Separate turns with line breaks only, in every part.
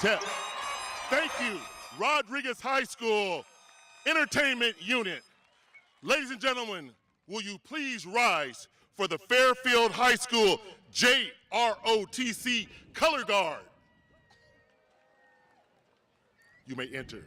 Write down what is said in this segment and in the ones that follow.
Thank you, Rodriguez High School Entertainment Unit. Ladies and gentlemen, will you please rise for the Fairfield High School JROTC Color Guard? You may enter.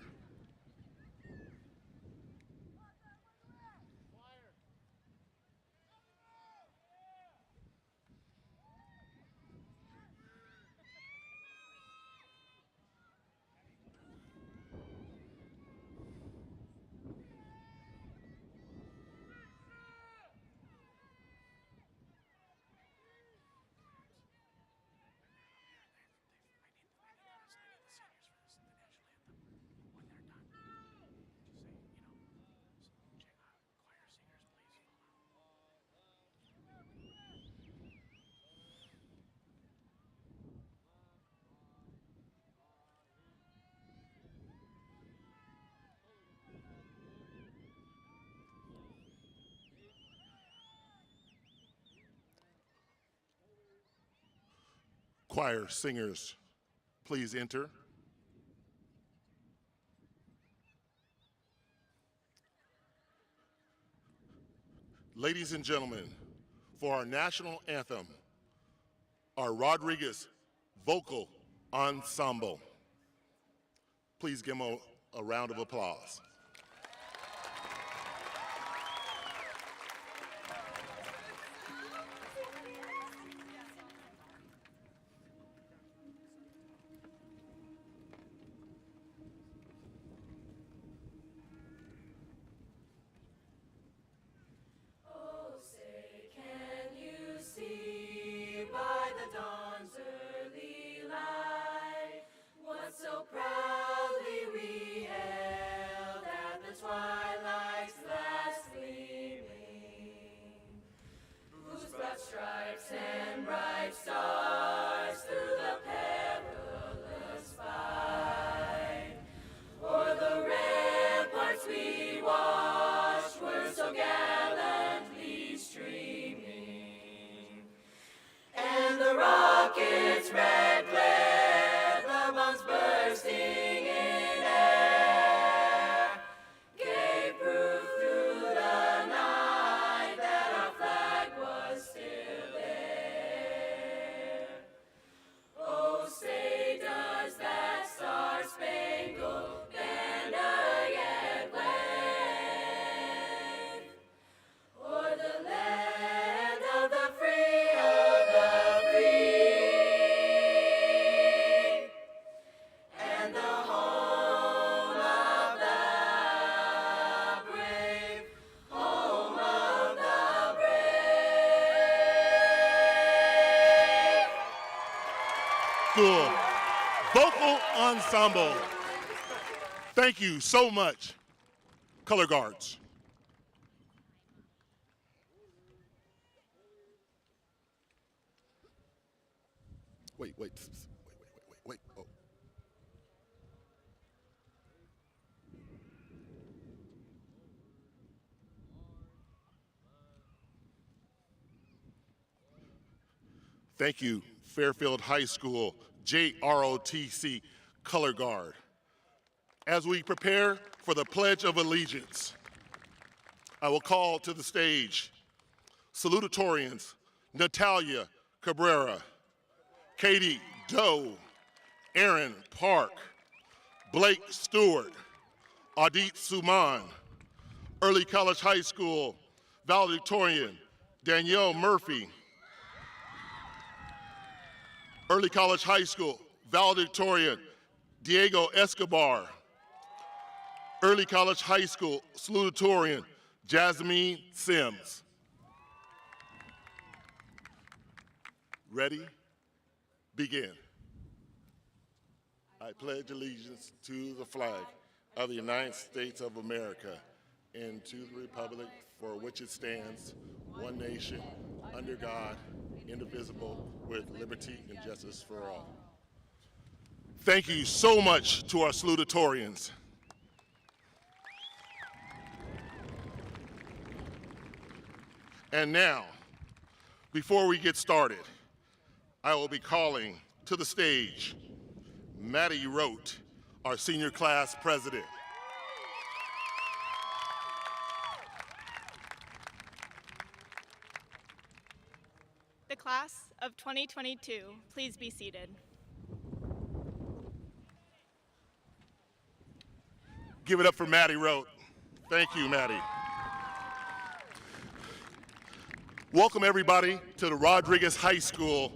Choir singers, please enter. Ladies and gentlemen, for our national anthem, our Rodriguez Vocal Ensemble. Please give them a round of applause. School Vocal Ensemble. Thank you so much, color guards. Wait. Oh. Thank you, Fairfield High School JROTC Color Guard. As we prepare for the Pledge of Allegiance, I will call to the stage salutatorians Natalia Cabrera, Katie Doe, Aaron Park, Blake Stewart, Adit Suman, Early College High School Valedictorian Danielle Murphy, Early College High School Valedictorian Diego Escobar, Early College High School salutatorian Jasmine Sims. Ready? Begin. I pledge allegiance to the flag of the United States of America and to the republic for which it stands, one nation, under God, indivisible, with liberty and justice for all. Thank you so much to our salutatorians. And now, before we get started, I will be calling to the stage Maddie Rote, our senior class president.
The class of 2022, please be seated.
Give it up for Maddie Rote. Thank you, Maddie. Welcome everybody to the Rodriguez High School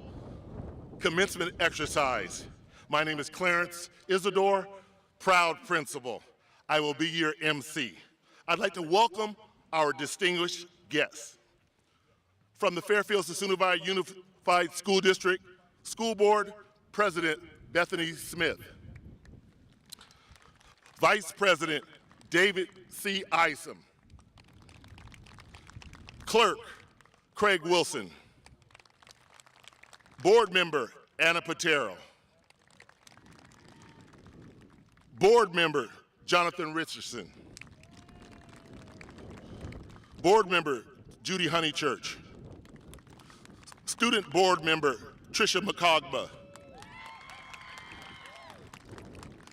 commencement exercise. My name is Clarence Isidore, proud principal. I will be your MC. I'd like to welcome our distinguished guests. From the Fairfield-Suisun Unified School District, School Board President Bethany Smith. Vice President David C. Isom. Clerk Craig Wilson. Board Member Anna Patero. Board Member Jonathan Richardson. Board Member Judy Honeychurch. Student Board Member Tricia McCogba.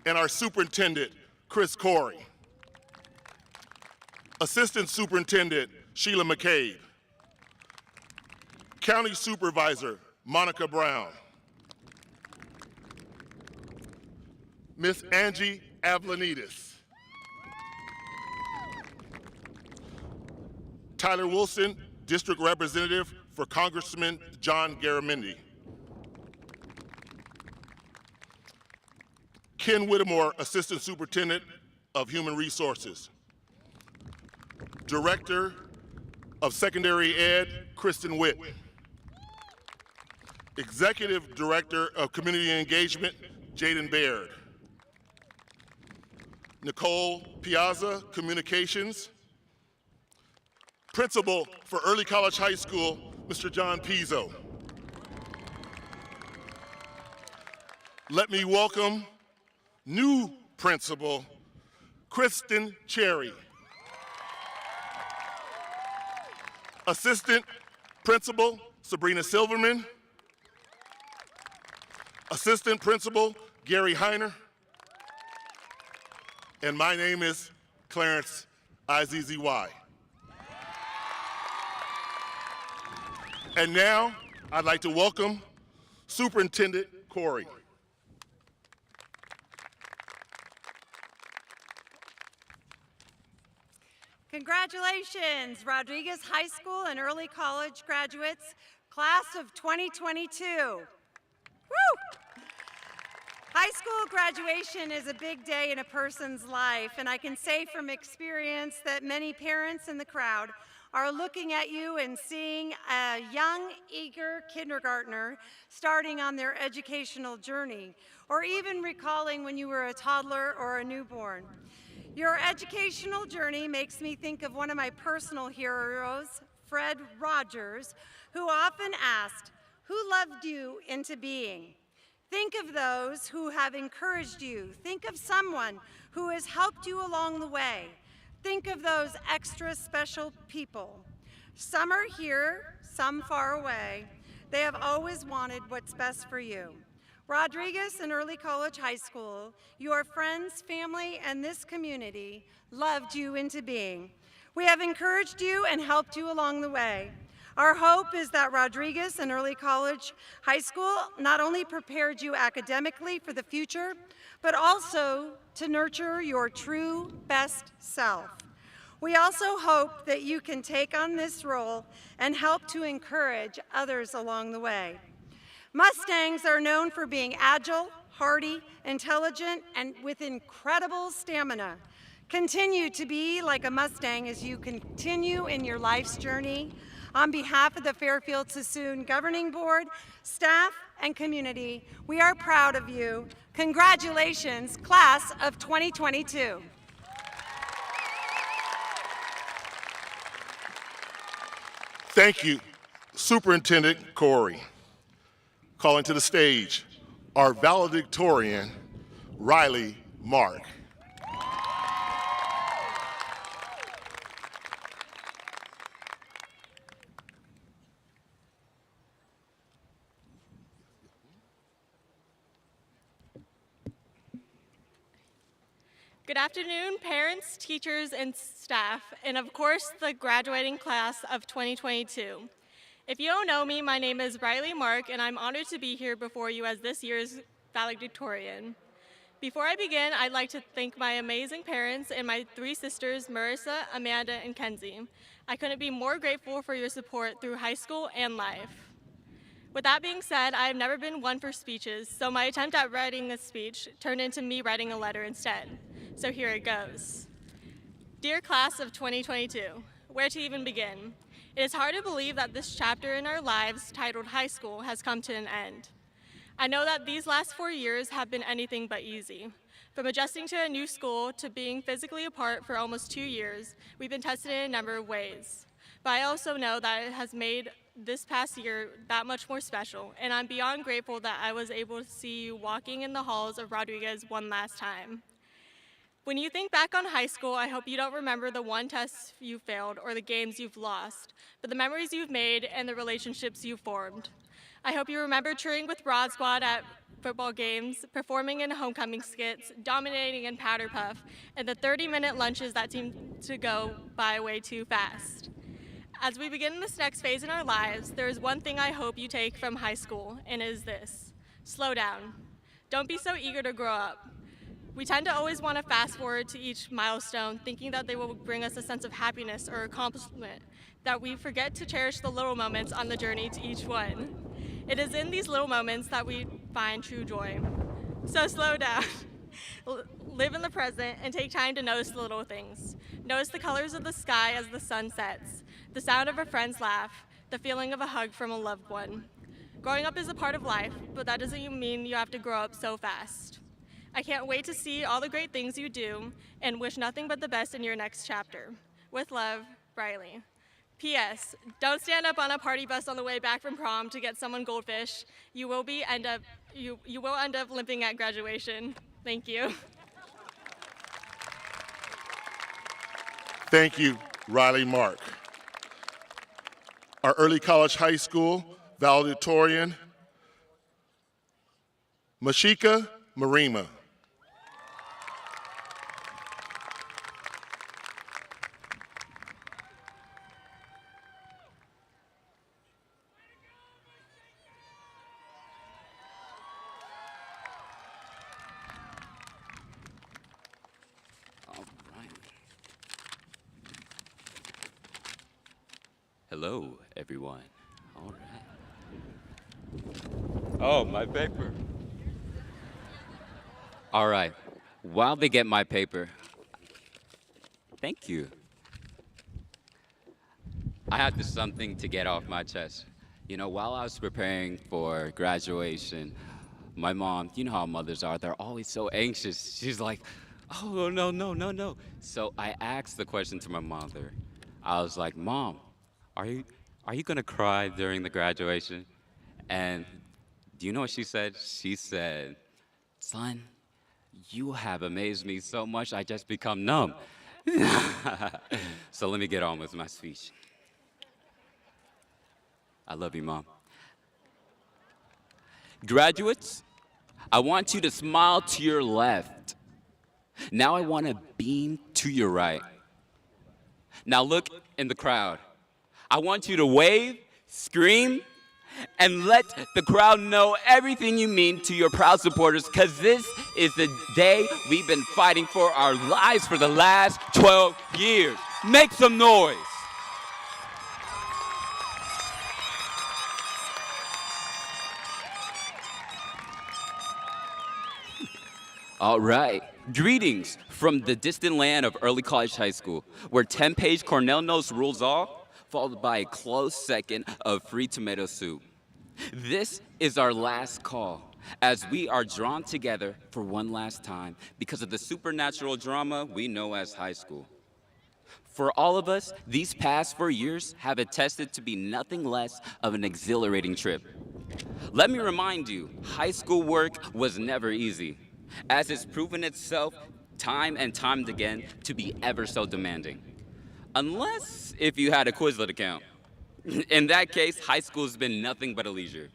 And our Superintendent Chris Corey. Assistant Superintendent Sheila McCabe. County Supervisor Monica Brown. Miss Angie Avlanides. Tyler Wilson, District Representative for Congressman John Garamendi. Ken Whittemore, Assistant Superintendent of Human Resources. Director of Secondary Ed, Kristen Witt. Executive Director of Community Engagement, Jaden Baird. Nicole Piazza, Communications. Principal for Early College High School, Mr. John Pizzo. Let me welcome new principal, Kristen Cherry. Assistant Principal, Sabrina Silverman. Assistant Principal, Gary Heiner. And my name is Clarence Izzy. And now, I'd like to welcome Superintendent Corey.
Congratulations, Rodriguez High School and Early College graduates, class of 2022. Woo! High school graduation is a big day in a person's life, and I can say from experience that many parents in the crowd are looking at you and seeing a young, eager kindergartner starting on their educational journey, or even recalling when you were a toddler or a newborn. Your educational journey makes me think of one of my personal heroes, Fred Rogers, who often asked, "Who loved you into being?" Think of those who have encouraged you. Think of someone who has helped you along the way. Think of those extra special people. Some are here, some far away. They have always wanted what's best for you. Rodriguez and Early College High School, your friends, family, and this community loved you into being. We have encouraged you and helped you along the way. Our hope is that Rodriguez and Early College High School not only prepared you academically for the future, but also to nurture your true best self. We also hope that you can take on this role and help to encourage others along the way. Mustangs are known for being agile, hardy, intelligent, and with incredible stamina. Continue to be like a Mustang as you continue in your life's journey. On behalf of the Fairfield-Suisun Governing Board, staff, and community, we are proud of you. Congratulations, class of 2022.
Thank you, Superintendent Corey. Calling to the stage our valedictorian, Riley Mark.
Good afternoon, parents, teachers, and staff, and of course, the graduating class of 2022. If you don't know me, my name is Riley Mark, and I'm honored to be here before you as this year's valedictorian. Before I begin, I'd like to thank my amazing parents and my three sisters, Marissa, Amanda, and Kenzie. I couldn't be more grateful for your support through high school and life. With that being said, I have never been one for speeches, so my attempt at writing a speech turned into me writing a letter instead. So here it goes. Dear class of 2022, where to even begin? It is hard to believe that this chapter in our lives, titled high school, has come to an end. I know that these last 4 years have been anything but easy. From adjusting to a new school to being physically apart for almost 2 years, we've been tested in a number of ways. But I also know that it has made this past year that much more special, and I'm beyond grateful that I was able to see you walking in the halls of Rodriguez one last time. When you think back on high school, I hope you don't remember the one test you failed or the games you've lost, but the memories you've made and the relationships you've formed. I hope you remember cheering with Broad Squad at football games, performing in homecoming skits, dominating in Powder Puff, and the 30-minute lunches that seem to go by way too fast. As we begin this next phase in our lives, there is one thing I hope you take from high school, and it is this: slow down. Don't be so eager to grow up. We tend to always want to fast forward to each milestone, thinking that they will bring us a sense of happiness or accomplishment, that we forget to cherish the little moments on the journey to each one. It is in these little moments that we find true joy. So slow down. Live in the present and take time to notice the little things. Notice the colors of the sky as the sun sets, the sound of a friend's laugh, the feeling of a hug from a loved one. Growing up is a part of life, but that doesn't mean you have to grow up so fast. I can't wait to see all the great things you do and wish nothing but the best in your next chapter. With love, Riley. P.S. Don't stand up on a party bus on the way back from prom to get someone goldfish. You will end up limping at graduation. Thank you.
Thank you, Riley Mark. Our early college high school valedictorian, Mashika Marima.
Hello, everyone. All right. Oh, my paper. All right. While they get my paper, thank you. I have just something to get off my chest. You know, while I was preparing for graduation, my mom, you know how mothers are, they're always so anxious. She's like, oh, no, no, no, no. So I asked the question to my mother. I was like, Mom, are you gonna cry during the graduation? And do you know what she said? She said, son, you have amazed me so much, I just become numb. So let me get on with my speech. I love you, Mom. Graduates, I want you to smile to your left. Now I want to beam to your right. Now look in the crowd. I want you to wave, scream, and let the crowd know everything you mean to your proud supporters, because this is the day we've been fighting for our lives for the last 12 years. Make some noise. All right. Greetings from the distant land of early college high school, where 10-page Cornell notes rules all, followed by a close second of free tomato soup. This is our last call, as we are drawn together for one last time because of the supernatural drama we know as high school. For all of us, these past 4 years have attested to be nothing less of an exhilarating trip. Let me remind you, high school work was never easy, as it's proven itself time and time again to be ever so demanding. Unless if you had a Quizlet account. In that case, high school's been nothing but a leisure.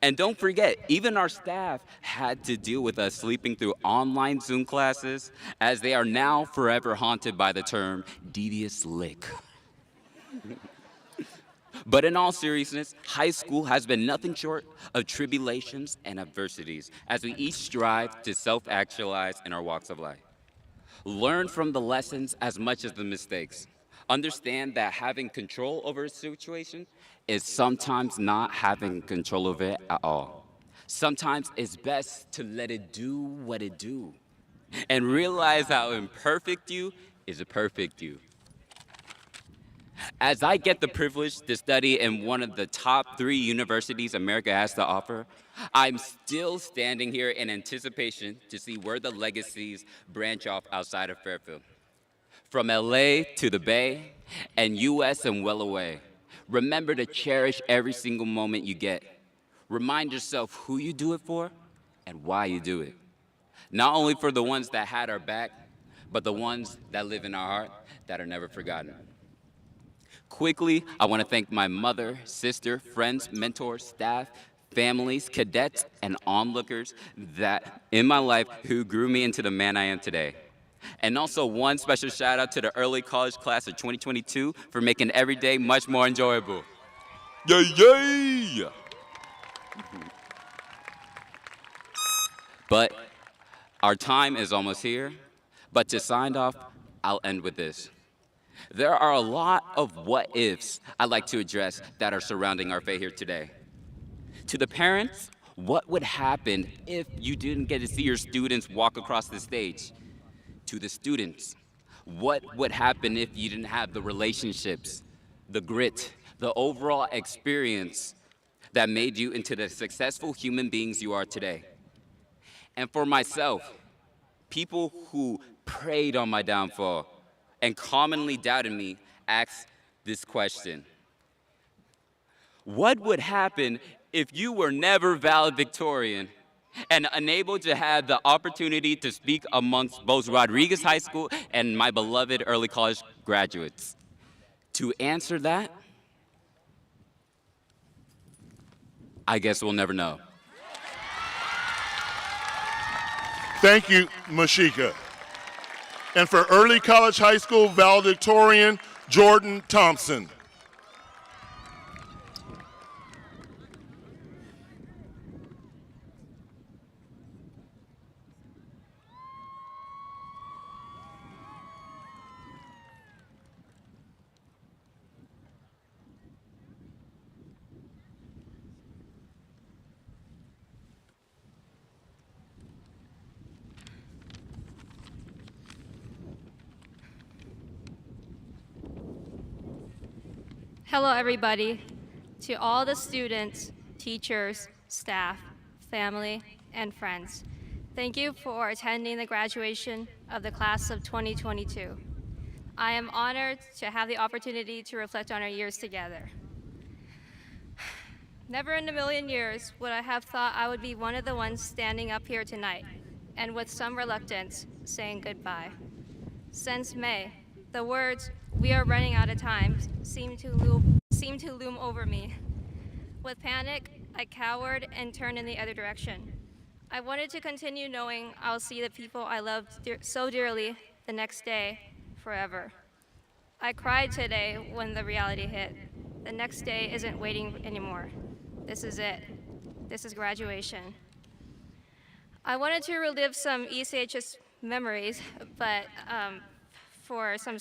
And don't forget, even our staff had to deal with us sleeping through online Zoom classes, as they are now forever haunted by the term devious lick. But in all seriousness, high school has been nothing short of tribulations and adversities as we each strive to self-actualize in our walks of life. Learn from the lessons as much as the mistakes. Understand that having control over a situation is sometimes not having control over it at all. Sometimes it's best to let it do what it do and realize how imperfect you is a perfect you. As I get the privilege to study in one of the top 3 universities America has to offer, I'm still standing here in anticipation to see where the legacies branch off outside of Fairfield. From LA to the Bay, and US and well away, remember to cherish every single moment you get. Remind yourself who you do it for and why you do it. Not only for the ones that had our back, but the ones that live in our heart that are never forgotten. Quickly, I want to thank my mother, sister, friends, mentors, staff, families, cadets, and onlookers that in my life who grew me into the man I am today. And also one special shout out to the early college class of 2022 for making every day much more enjoyable. Yay, yay! But our time is almost here. But to sign off, I'll end with this. There are a lot of what ifs I'd like to address that are surrounding our fate here today. To the parents, what would happen if you didn't get to see your students walk across the stage? To the students, what would happen if you didn't have the relationships, the grit, the overall experience that made you into the successful human beings you are today? And for myself, people who preyed on my downfall and commonly doubted me asked this question. What would happen if you were never valedictorian and unable to have the opportunity to speak amongst both Rodriguez High School and my beloved early college graduates? To answer that, I guess we'll never know.
Thank you, Mashika. And for early college high school valedictorian, Jordan Thompson.
Hello, everybody. To all the students, teachers, staff, family, and friends, thank you for attending the graduation of the class of 2022. I am honored to have the opportunity to reflect on our years together. Never in a million years would I have thought I would be one of the ones standing up here tonight, and with some reluctance, saying goodbye. Since May, the words, "We are running out of time," seemed to loom over me. With panic, I cowered and turned in the other direction. I wanted to continue knowing I'll see the people I loved so dearly the next day, forever. I cried today when the reality hit. The next day isn't waiting anymore. This is it. This is graduation. I wanted to relive some ECHS memories, but for some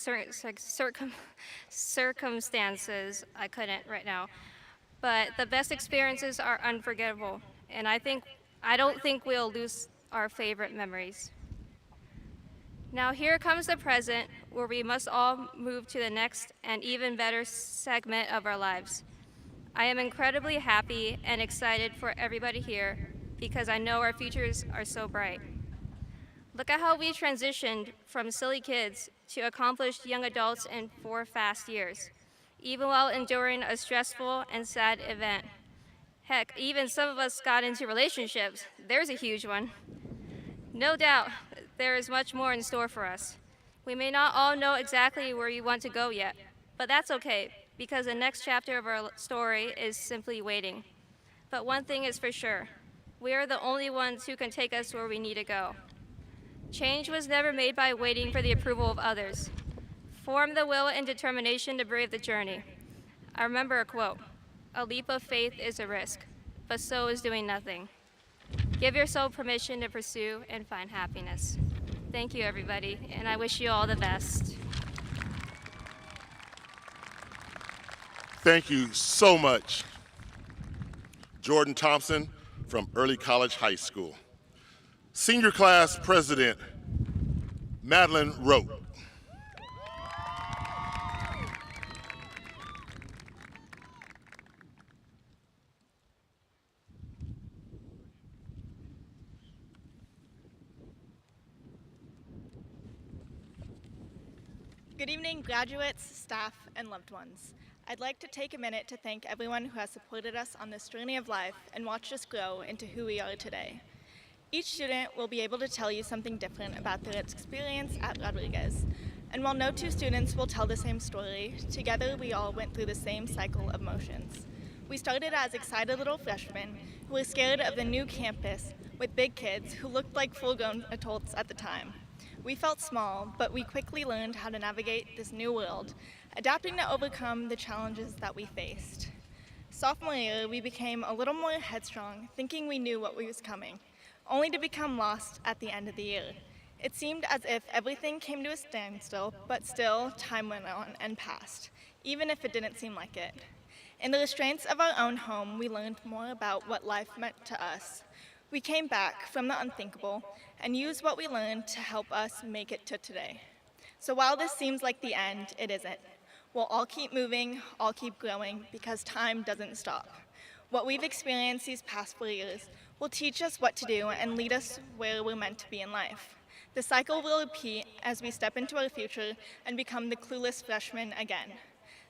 circumstances, I couldn't right now. But the best experiences are unforgettable, and I don't think we'll lose our favorite memories. Now here comes the present, where we must all move to the next and even better segment of our lives. I am incredibly happy and excited for everybody here because I know our futures are so bright. Look at how we transitioned from silly kids to accomplished young adults in 4 fast years, even while enduring a stressful and sad event. Heck, even some of us got into relationships. There's a huge one. No doubt, there is much more in store for us. We may not all know exactly where we want to go yet, but that's okay, because the next chapter of our story is simply waiting. But one thing is for sure, we are the only ones who can take us where we need to go. Change was never made by waiting for the approval of others. Form the will and determination to brave the journey. I remember a quote, "A leap of faith is a risk, but so is doing nothing." Give yourself permission to pursue and find happiness. Thank you, everybody, and I wish you all the best.
Thank you so much, Jordan Thompson from Early College High School. Senior Class President, Madeline Rote.
Good evening, graduates, staff, and loved ones. I'd like to take a minute to thank everyone who has supported us on this journey of life and watched us grow into who we are today. Each student will be able to tell you something different about their experience at Rodriguez. And while no two students will tell the same story, together we all went through the same cycle of motions. We started as excited little freshmen who were scared of the new campus with big kids who looked like full-grown adults at the time. We felt small, but we quickly learned how to navigate this new world, adapting to overcome the challenges that we faced. Sophomore year, we became a little more headstrong, thinking we knew what was coming, only to become lost at the end of the year. It seemed as if everything came to a standstill, but still, time went on and passed, even if it didn't seem like it. In the restraints of our own home, we learned more about what life meant to us. We came back from the unthinkable and used what we learned to help us make it to today. So while this seems like the end, it isn't. We'll all keep moving, all keep growing, because time doesn't stop. What we've experienced these past 4 years will teach us what to do and lead us where we're meant to be in life. The cycle will repeat as we step into our future and become the clueless freshmen again.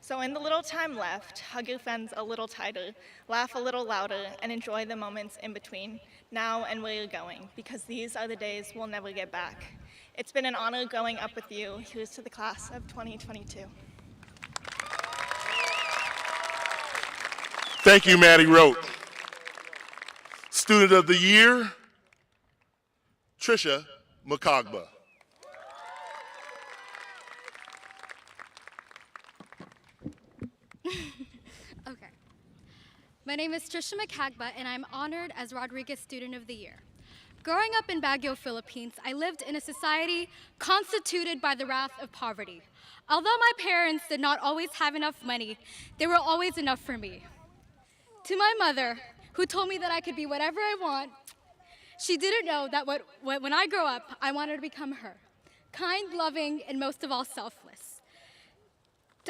So in the little time left, hug your friends a little tighter, laugh a little louder, and enjoy the moments in between, now and where you're going, because these are the days we'll never get back. It's been an honor growing up with you. Here's to the class of 2022.
Thank you, Maddie Rote. Student of the Year, Trisha Makagba.
Okay. My name is Trisha Makagba, and I'm honored as Rodriguez Student of the Year. Growing up in Baguio, Philippines, I lived in a society constituted by the wrath of poverty. Although my parents did not always have enough money, they were always enough for me. To my mother, who told me that I could be whatever I want, she didn't know that when I grow up, I wanted to become her. Kind, loving, and most of all, selfless.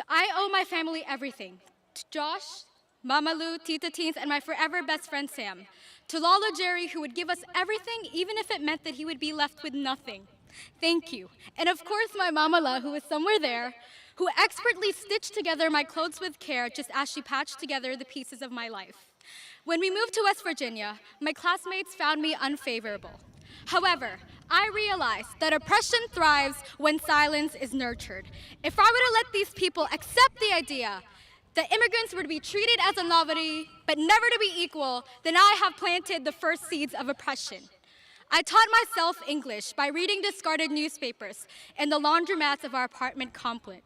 I owe my family everything. To Josh, Mama Lou, Tita Teens, and my forever best friend Sam. To Lolo Jerry, who would give us everything, even if it meant that he would be left with nothing. Thank you. And of course, my Mama La, who is somewhere there, who expertly stitched together my clothes with care just as she patched together the pieces of my life. When we moved to West Virginia, my classmates found me unfavorable. However, I realized that oppression thrives when silence is nurtured. If I were to let these people accept the idea that immigrants were to be treated as a novelty, but never to be equal, then I have planted the first seeds of oppression. I taught myself English by reading discarded newspapers in the laundromats of our apartment complex.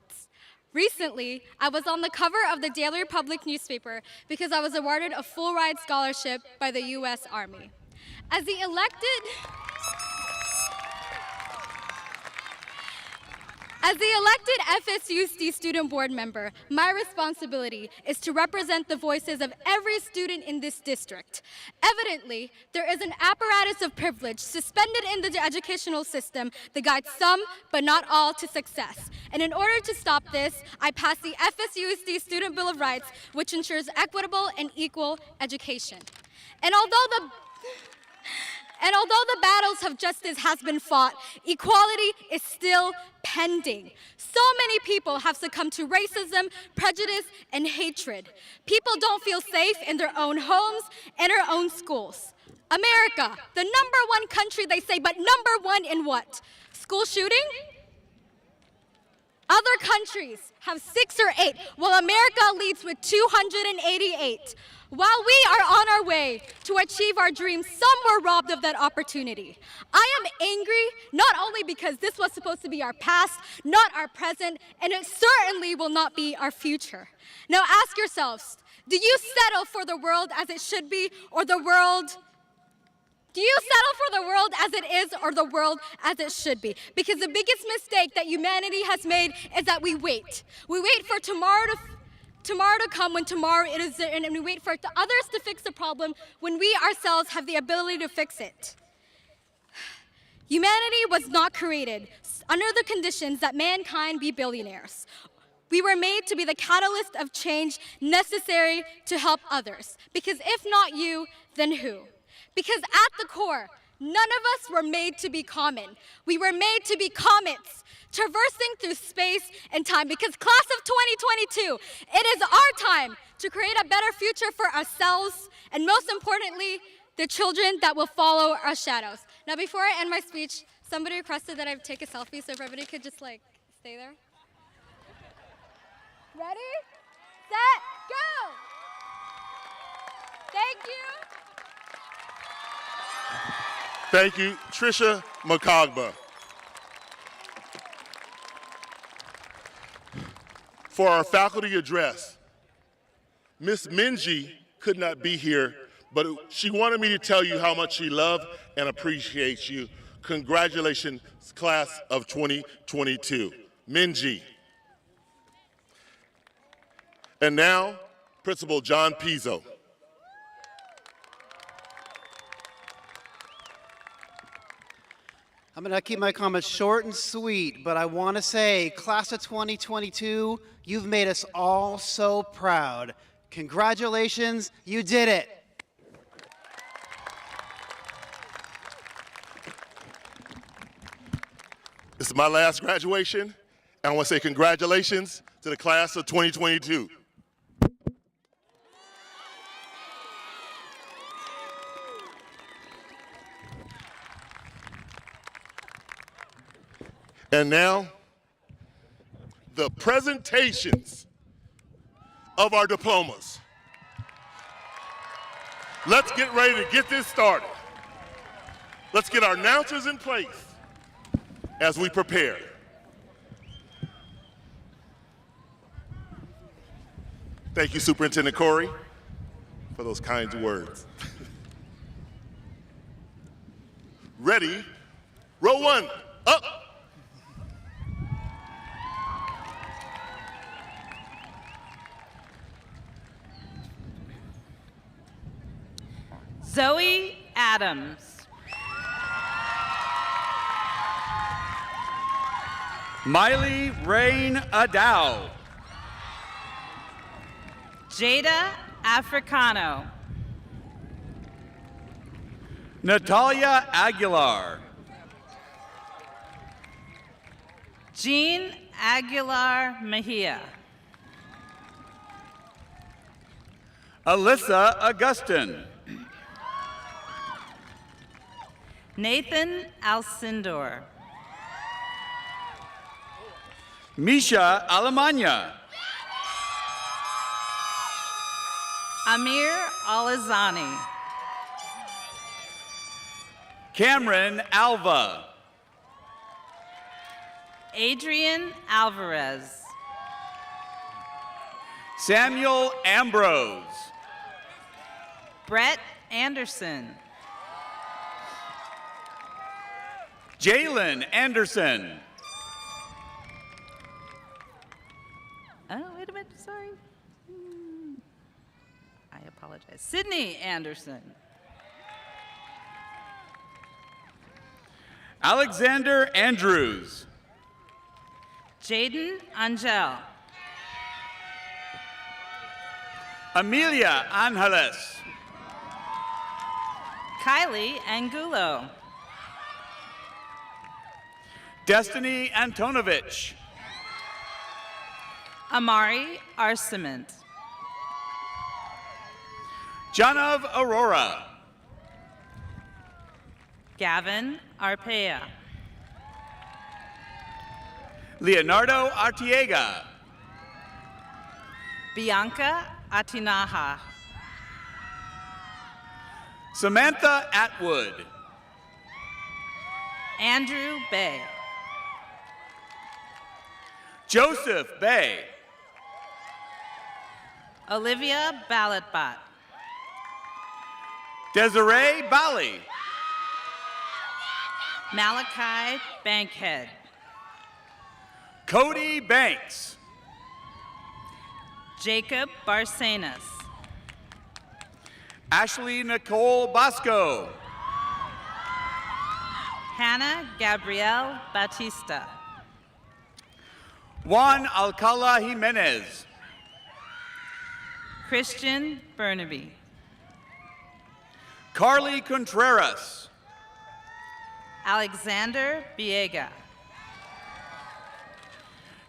Recently, I was on the cover of the Daily Republic newspaper because I was awarded a full-ride scholarship by the U.S. Army. As the elected FSUSD student board member, my responsibility is to represent the voices of every student in this district. Evidently, there is an apparatus of privilege suspended in the educational system that guides some, but not all, to success. And in order to stop this, I passed the FSUSD Student Bill of Rights, which ensures equitable and equal education. And although the battles of justice has been fought, equality is still pending. So many people have succumbed to racism, prejudice, and hatred. People don't feel safe in their own homes and their own schools. America, the #1 country, they say, but #1 in what? School shooting? Other countries have 6 or 8, while America leads with 288. While we are on our way to achieve our dreams, some were robbed of that opportunity. I am angry not only because this was supposed to be our past, not our present, and it certainly will not be our future. Now ask yourselves, do you settle for the world as it should be, or the world? Do you settle for the world as it is, or the world as it should be? Because the biggest mistake that humanity has made is that we wait. We wait for tomorrow to come when tomorrow it is there, and we wait for others to fix the problem when we ourselves have the ability to fix it. Humanity was not created under the conditions that mankind be billionaires. We were made to be the catalyst of change necessary to help others. Because if not you, then who? Because at the core, none of us were made to be common. We were made to be comets, traversing through space and time. Because class of 2022, it is our time to create a better future for ourselves, and most importantly, the children that will follow our shadows. Now, before I end my speech, somebody requested that I take a selfie, so if everybody could just stay there. Ready, set, go! Thank you.
Thank you, Trisha Makagba. For our faculty address, Ms. Minji could not be here, but she wanted me to tell you how much she loved and appreciates you. Congratulations, class of 2022. Minji. And now, Principal John Pizzo.
I'm going to keep my comments short and sweet, but I want to say, class of 2022, you've made us all so proud. Congratulations, you did it.
This is my last graduation, and I want to say congratulations to the class of 2022. And now, the presentations of our diplomas. Let's get ready to get this started. Let's get our announcers in place as we prepare. Thank you, Superintendent Corey, for those kind words. Ready, row one, up.
Zoe Adams.
Miley Rain Adow.
Jada Africano.
Natalia Aguilar.
Jean Aguilar Mejia.
Alyssa Augustin.
Nathan Alcindor.
Misha Alemania.
Amir Alizani.
Cameron Alva.
Adrian Alvarez.
Samuel Ambrose.
Brett Anderson.
Jalen Anderson.
Oh, wait a minute, sorry. I apologize. Sydney Anderson.
Alexander Andrews.
Jaden Angel.
Amelia Angeles.
Kylie Angulo.
Destiny Antonovich.
Amari Arcement.
Janav Aurora.
Gavin Arpea.
Leonardo Artiega.
Bianca Atinaha.
Samantha Atwood.
Andrew Bay.
Joseph Bay.
Olivia Ballatbot.
Desiree Bali.
Malachi Bankhead.
Cody Banks.
Jacob Barcenas.
Ashley Nicole Bosco.
Hannah Gabrielle Batista.
Juan Alcala Jimenez.
Christian Burnaby.
Carly Contreras.
Alexander Biega.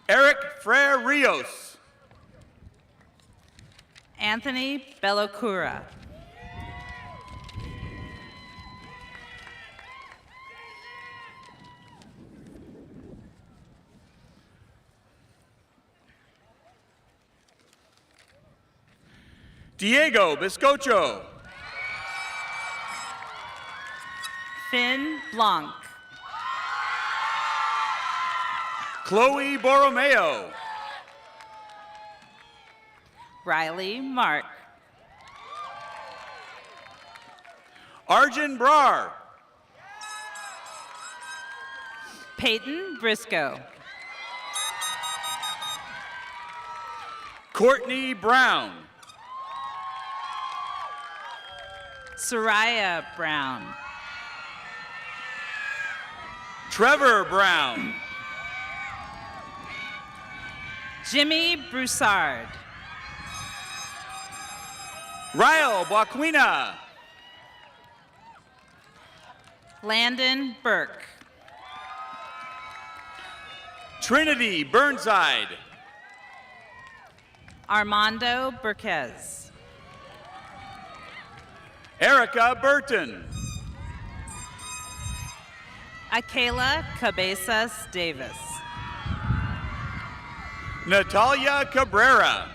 Eric Frere Rios.
Anthony Bellocura.
Diego Biscocho.
Finn Blanc.
Chloe Borromeo.
Riley Mark.
Arjun Brar.
Peyton Briscoe.
Courtney Brown.
Soraya Brown.
Trevor Brown.
Jimmy Broussard.
Ryle Boaquina.
Landon Burke.
Trinity Burnside.
Armando Burquez.
Erica Burton.
Akela Cabezas Davis.
Natalia Cabrera.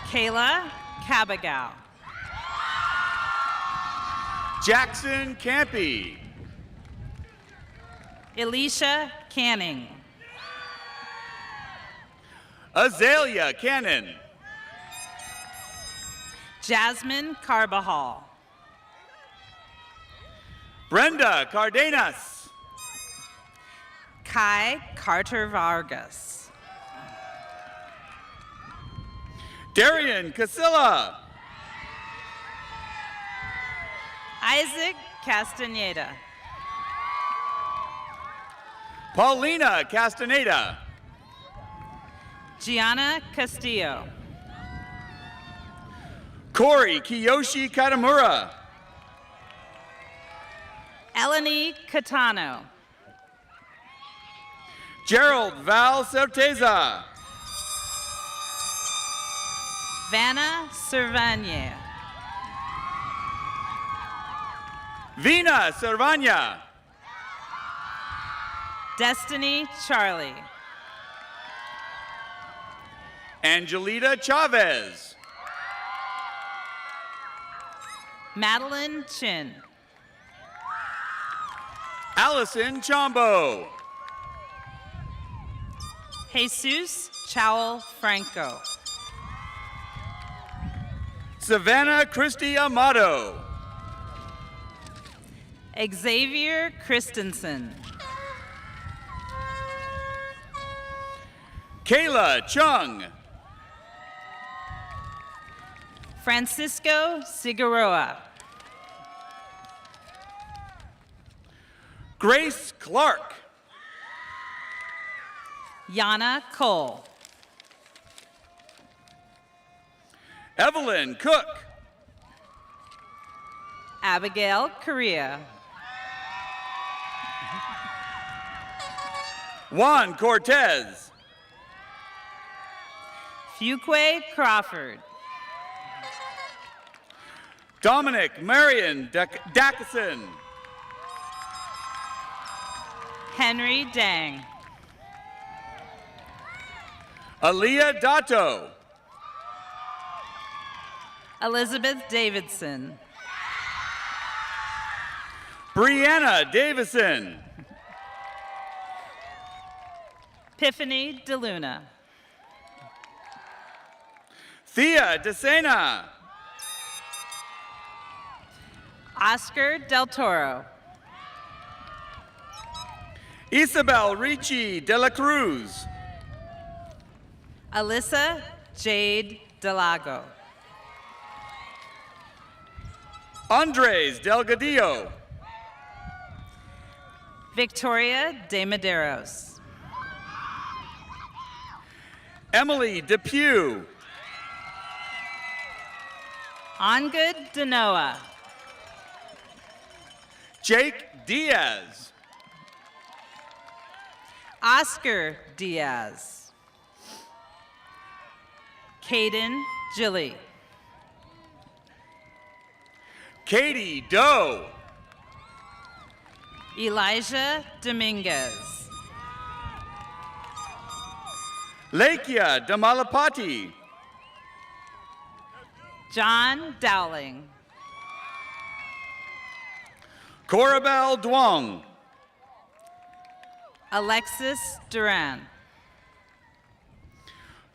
Kayla Cabagao.
Jackson Campy.
Elisha Canning.
Azalea Cannon.
Jasmine Carbajal.
Brenda Cardenas.
Kai Carter Vargas.
Darian Casilla.
Isaac Castaneda.
Paulina Castaneda.
Gianna Castillo.
Corey Kiyoshi Katamura.
Eleni Catano.
Gerald Val Certeza.
Vanna Cervania.
Vina Cervania.
Destiny Charlie.
Angelita Chavez.
Madeline Chin.
Allison Chombo.
Jesus Chowell Franco.
Savannah Christie Amato.
Xavier Christensen.
Kayla Chung.
Francisco Figueroa.
Grace Clark.
Yana Cole.
Evelyn Cook.
Abigail Correa.
Juan Cortez.
Fuquay Crawford.
Dominic Marion Dackeson.
Henry Dang.
Aaliyah Dato.
Elizabeth Davidson.
Brianna Davison.
Tiffany DeLuna.
Thea DeSena.
Oscar Del Toro.
Isabel Ricci de la Cruz.
Alyssa Jade Delago.
Andres Delgadillo.
Victoria De Medeiros.
Emily Depew.
Ongood Denoa.
Jake Diaz.
Oscar Diaz. Caden Gilly.
Katie Doe.
Elijah Dominguez.
Lakia Damalapati.
John Dowling.
Corabelle Duong.
Alexis Duran.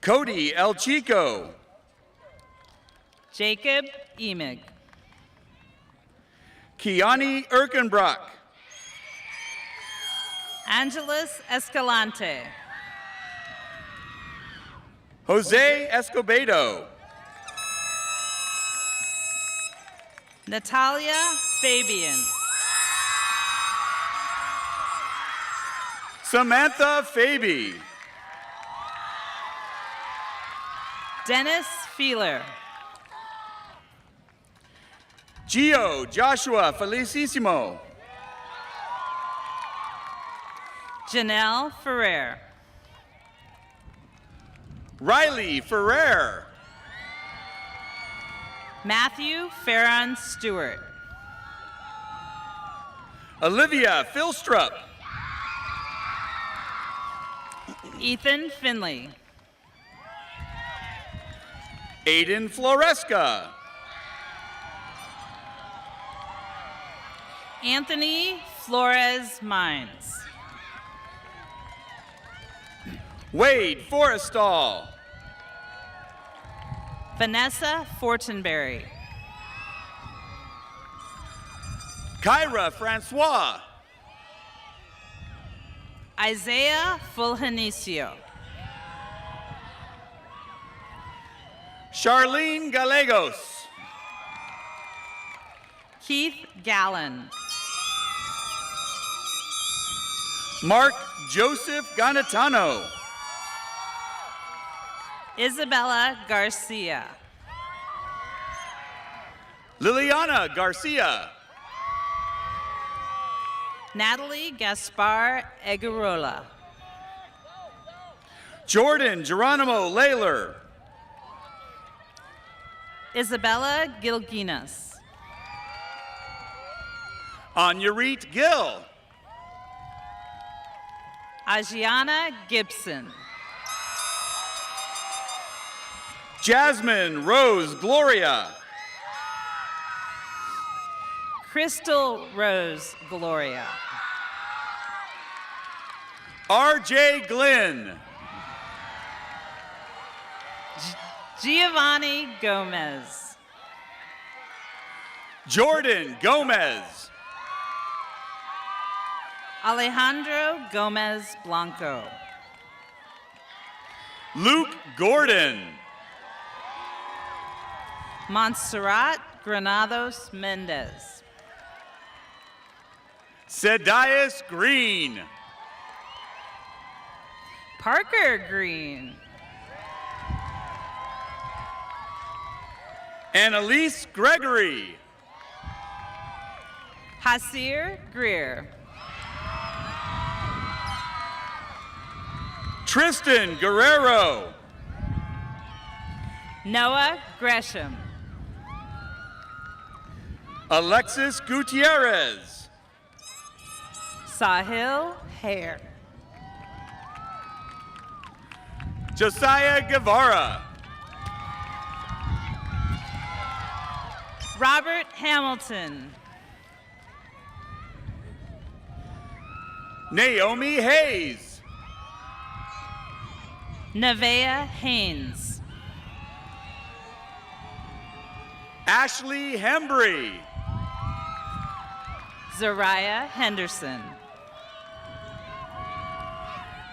Cody El Chico.
Jacob Emig.
Kiani Erkenbrock.
Angeles Escalante.
Jose Escobedo.
Natalia Fabian.
Samantha Faby.
Dennis Feeler.
Gio Joshua Felicissimo.
Janelle Ferrer.
Riley Ferrer.
Matthew Farron Stewart.
Olivia Philstrup.
Ethan Finley.
Aiden Floresca.
Anthony Flores Mines.
Wade Forrestal.
Vanessa Fortenberry.
Kyra Francois.
Isaiah Fulhanicio.
Charlene Gallegos.
Keith Gallen.
Mark Joseph Ganatano.
Isabella Garcia.
Liliana Garcia.
Natalie Gaspar Egarola.
Jordan Geronimo Layler.
Isabella Gilginas.
Anyarit Gill.
Ajiana Gibson.
Jasmine Rose Gloria.
Crystal Rose Gloria.
R.J. Glenn.
Giovanni Gomez.
Jordan Gomez.
Alejandro Gomez Blanco.
Luke Gordon.
Montserrat Granados Mendez.
Sedias Green.
Parker Green.
Annalise Gregory.
Hasir Greer.
Tristan Guerrero.
Noah Gresham.
Alexis Gutierrez.
Sahil hair.
Josiah Guevara.
Robert Hamilton.
Naomi Hayes.
Nevaeh Haynes.
Ashley Hembry.
Zariah Henderson.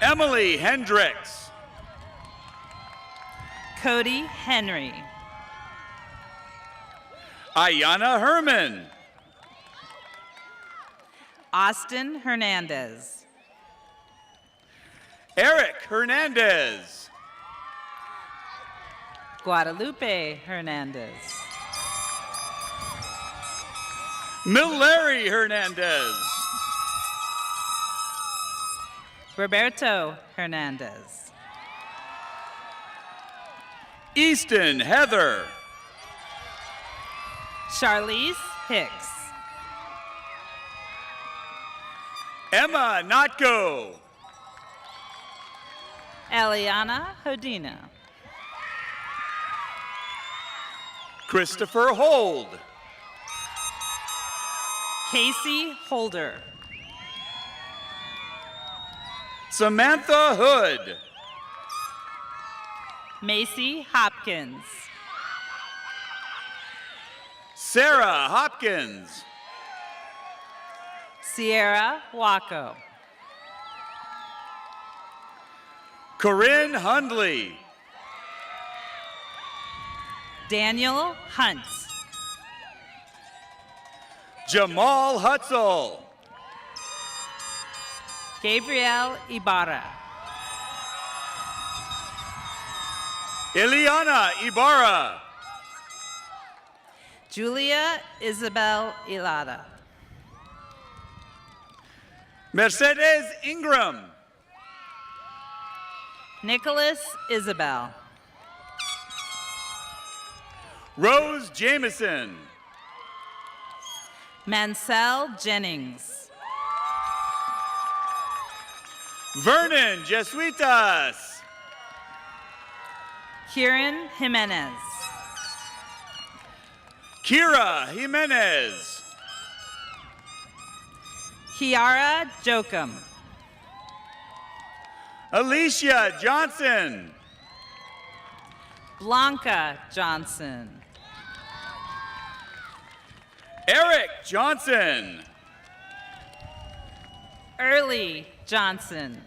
Emily Hendricks.
Cody Henry.
Ayana Herman.
Austin Hernandez.
Eric Hernandez.
Guadalupe Hernandez.
Milary Hernandez.
Roberto Hernandez.
Easton Heather.
Charlize Hicks.
Emma Notko.
Eliana Hodina.
Christopher Hold.
Casey Holder.
Samantha Hood.
Macy Hopkins.
Sarah Hopkins.
Sierra Waco.
Corinne Hundley.
Daniel Hunt.
Jamal Hutzel.
Gabriel Ibarra.
Ileana Ibarra.
Julia Isabel Ilada.
Mercedes Ingram.
Nicholas Isabel.
Rose Jameson.
Mansell Jennings.
Vernon Jesuitas.
Kieran Jimenez.
Kira Jimenez.
Kiara Jokum.
Alicia Johnson.
Blanca Johnson.
Eric Johnson.
Early Johnson.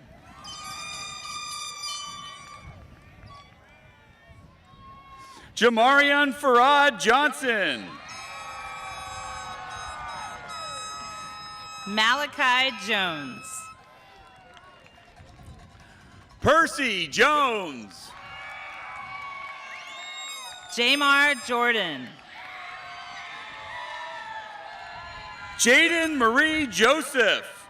Jamarian Farad Johnson.
Malachi Jones.
Percy Jones.
Jamar Jordan.
Jaden Marie Joseph.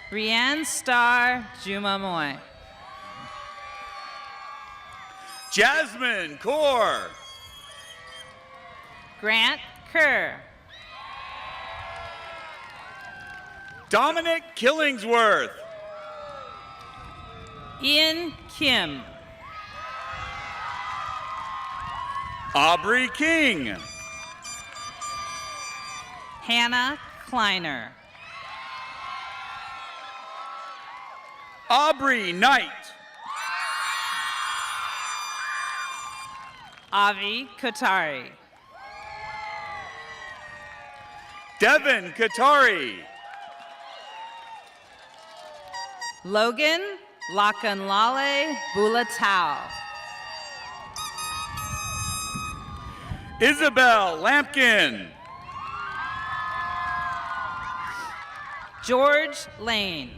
Brienne Star Jumamoy.
Jasmine Kaur.
Grant Kerr.
Dominic Killingsworth.
Ian Kim.
Aubrey King.
Hannah Kleiner.
Aubrey Knight.
Avi Kotari.
Devin Katari.
Logan Lakanlale Bulatau.
Isabel Lampkin.
George Lane.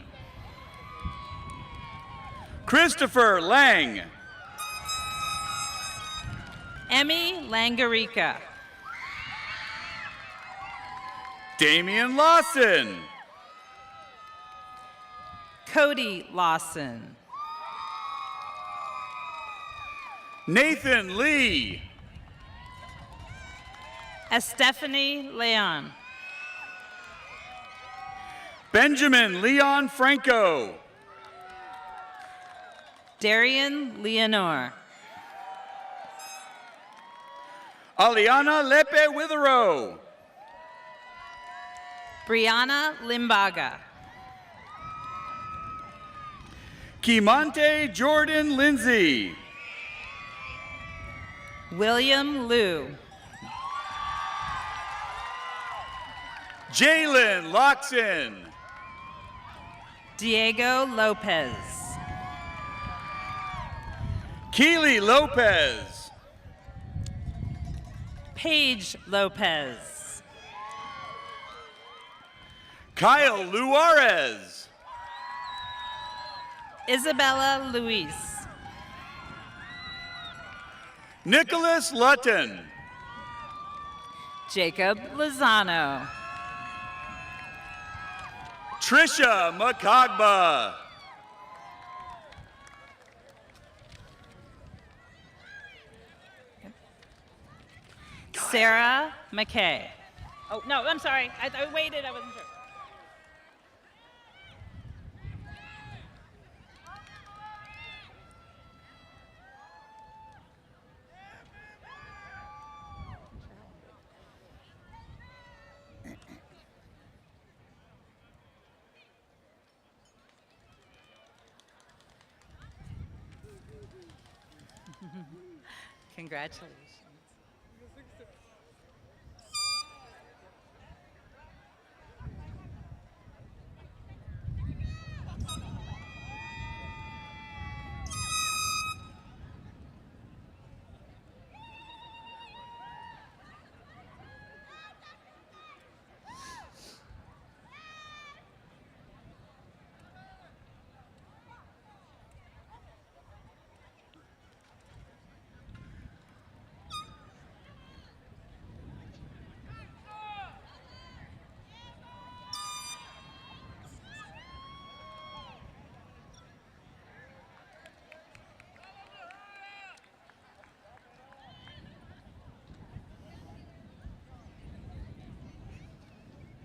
Christopher Lang.
Emmy Langarica.
Damian Lawson.
Cody Lawson.
Nathan Lee.
Estefany Leon.
Benjamin Leon Franco.
Darian Leonore.
Aliana Lepe Witherow.
Brianna Limbaga.
Kimante Jordan Lindsay.
William Liu.
Jalen Loxon.
Diego Lopez.
Keely Lopez.
Paige Lopez.
Kyle Luarez.
Isabella Luis.
Nicholas Lutton.
Jacob Lozano.
Trisha Makagba.
Sarah McKay. Oh, no, I'm sorry. I waited. I wasn't sure. Congratulations.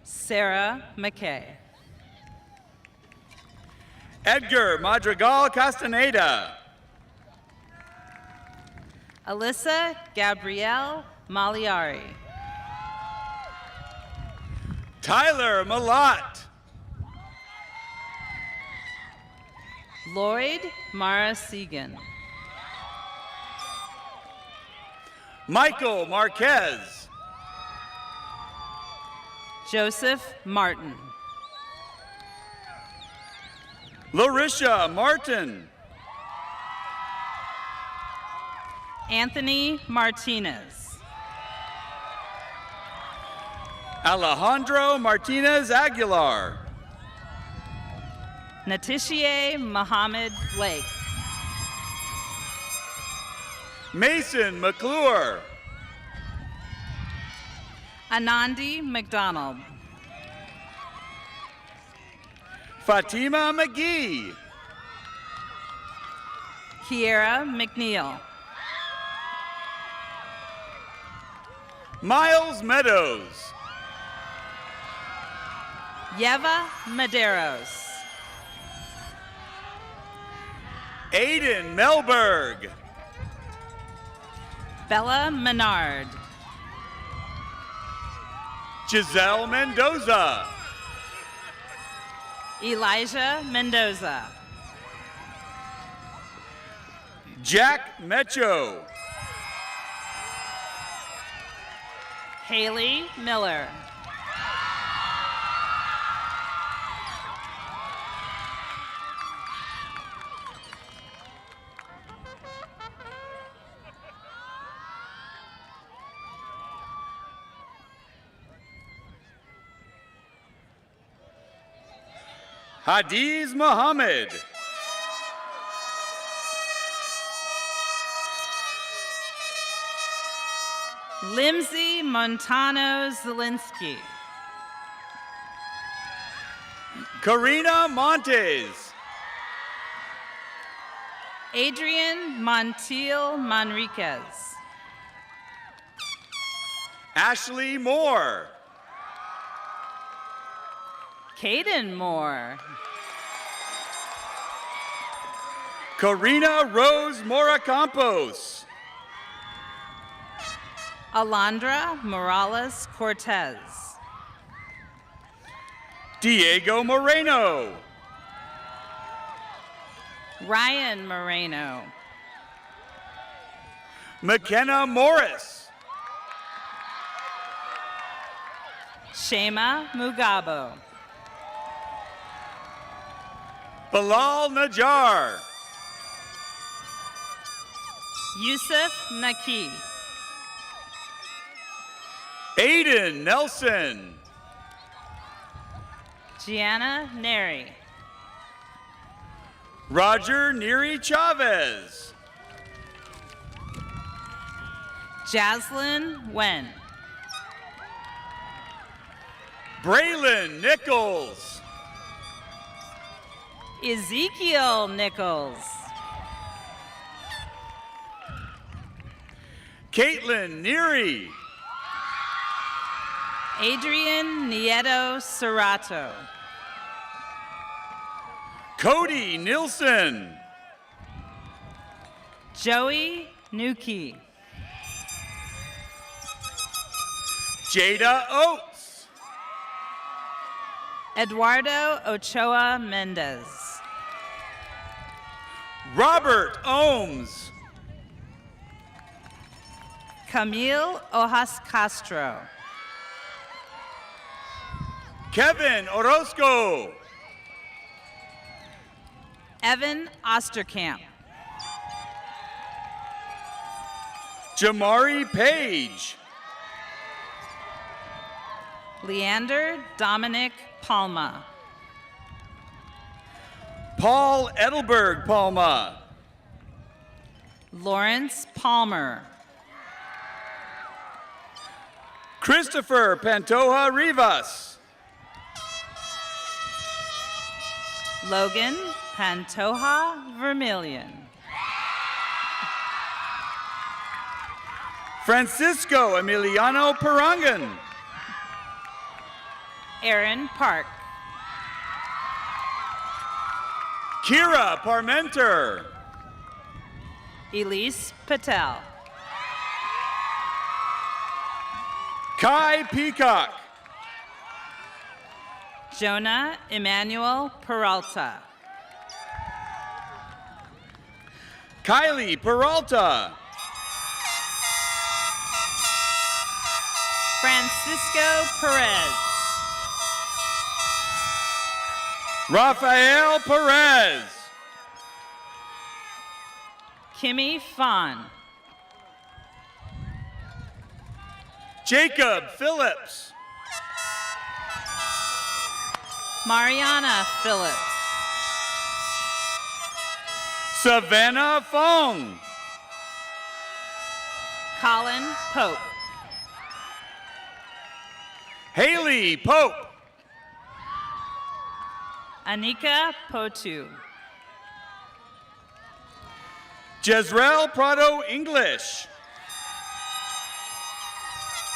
Sarah McKay.
Edgar Madrigal Castaneda.
Alyssa Gabrielle Maliari.
Tyler Malat.
Lloyd Mara Segan.
Michael Marquez.
Joseph Martin.
Larisha Martin.
Anthony Martinez.
Alejandro Martinez Aguilar.
Natishiye Mohammed Blake.
Mason McClure.
Anandi McDonald.
Fatima McGee.
Kiera McNeil.
Miles Meadows.
Yeva Maderos.
Aiden Melberg.
Bella Menard.
Giselle Mendoza.
Elijah Mendoza.
Jack Mecho.
Haley Miller.
Hadiz Mohammed.
Limsey Montano Zielinski.
Karina Montes.
Adrian Montiel Manriquez.
Ashley Moore.
Caden Moore.
Karina Rose Mora Campos.
Alondra Morales Cortez.
Diego Moreno.
Ryan Moreno.
McKenna Morris.
Shema Mugabo.
Bilal Najjar.
Yusuf Naki.
Aiden Nelson.
Gianna Neri.
Roger Neri Chavez.
Jaslyn Wen.
Braylon Nichols.
Ezekiel Nichols.
Caitlin Neary.
Adrian Nieto Serrato.
Cody Nilsson.
Joey Nuki.
Jada Oates.
Eduardo Ochoa Mendez.
Robert Ohms.
Camille Ojas Castro.
Kevin Orozco.
Evan Osterkamp.
Jamari Page.
Leander Dominic Palma.
Paul Edelberg Palma.
Lawrence Palmer.
Christopher Pantoja Rivas.
Logan Pantoja Vermillion.
Francisco Emiliano Parangan.
Aaron Park.
Kira Parmenter.
Elise Patel.
Kai Peacock.
Jonah Emmanuel Peralta.
Kylie Peralta.
Francisco Perez.
Rafael Perez.
Kimmy Fawn.
Jacob Phillips.
Mariana Phillips.
Savannah Fong.
Colin Pope.
Haley Pope.
Anika Potu.
Jezreel Prado English.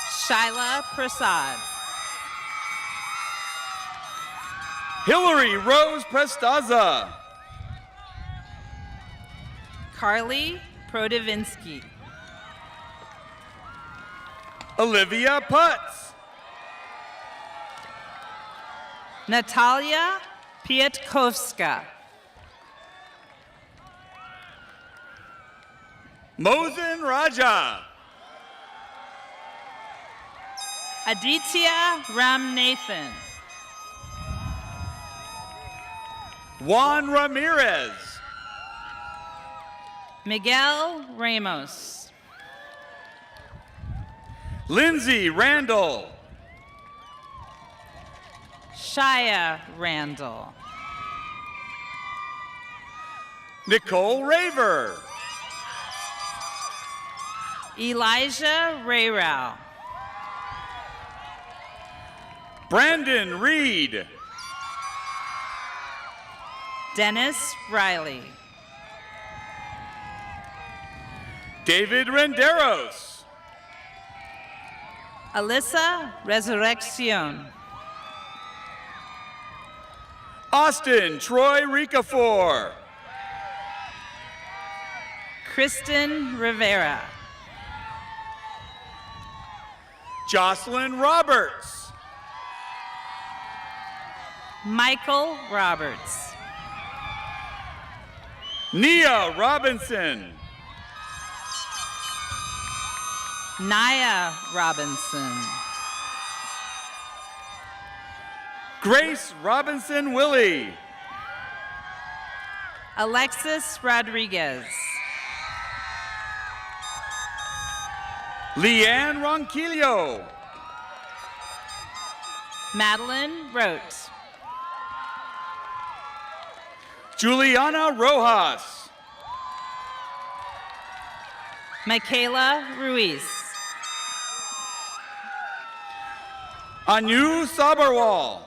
Shyla Prasad.
Hillary Rose Prestaza.
Carly Prodivinsky.
Olivia Putz.
Natalia Pietkovska.
Mosen Raja.
Aditya Ramnathan.
Juan Ramirez.
Miguel Ramos.
Lindsay Randall.
Shia Randall.
Nicole Raver.
Elijah Rayrao.
Brandon Reed.
Dennis Riley.
David Renderos.
Alyssa Resurreccion.
Austin Troy Ricafort.
Kristen Rivera.
Jocelyn Roberts.
Michael Roberts.
Nia Robinson.
Naya Robinson.
Grace Robinson Willie.
Alexis Rodriguez.
Leanne Ronquillo.
Madeline Rote.
Juliana Rojas.
Michaela Ruiz.
Anu Sabarwal.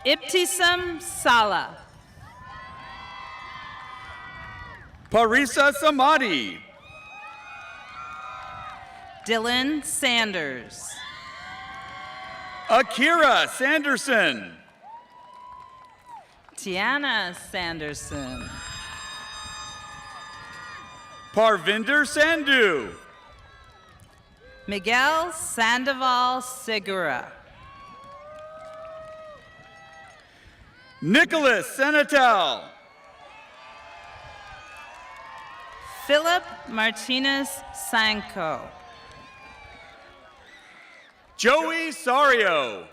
Ibtisam Sala.
Parisa Samadi.
Dylan Sanders.
Akira Sanderson.
Tiana Sanderson.
Parvinder Sandhu.
Miguel Sandoval Segura.
Nicholas Senatel.
Philip Martinez Sanko.
Joey Sario.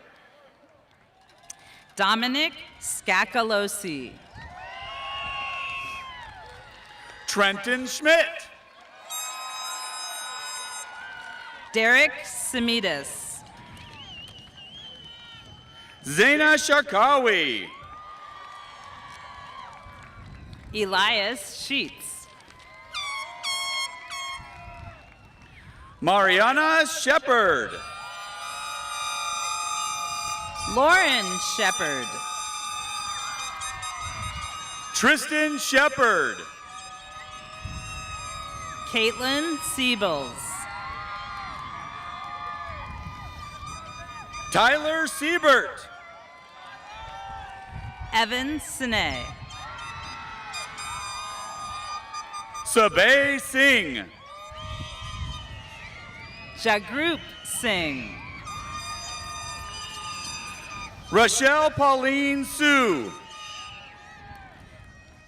Dominic Scacalosi.
Trenton Schmidt.
Derek Semitis.
Zaina Sharkawi.
Elias Sheets.
Mariana Shepard.
Lauren Shepard.
Tristan Shepard.
Caitlin Siebels.
Tyler Siebert.
Evan Sine.
Sabay Singh.
Jagrup Singh.
Rochelle Pauline Sue.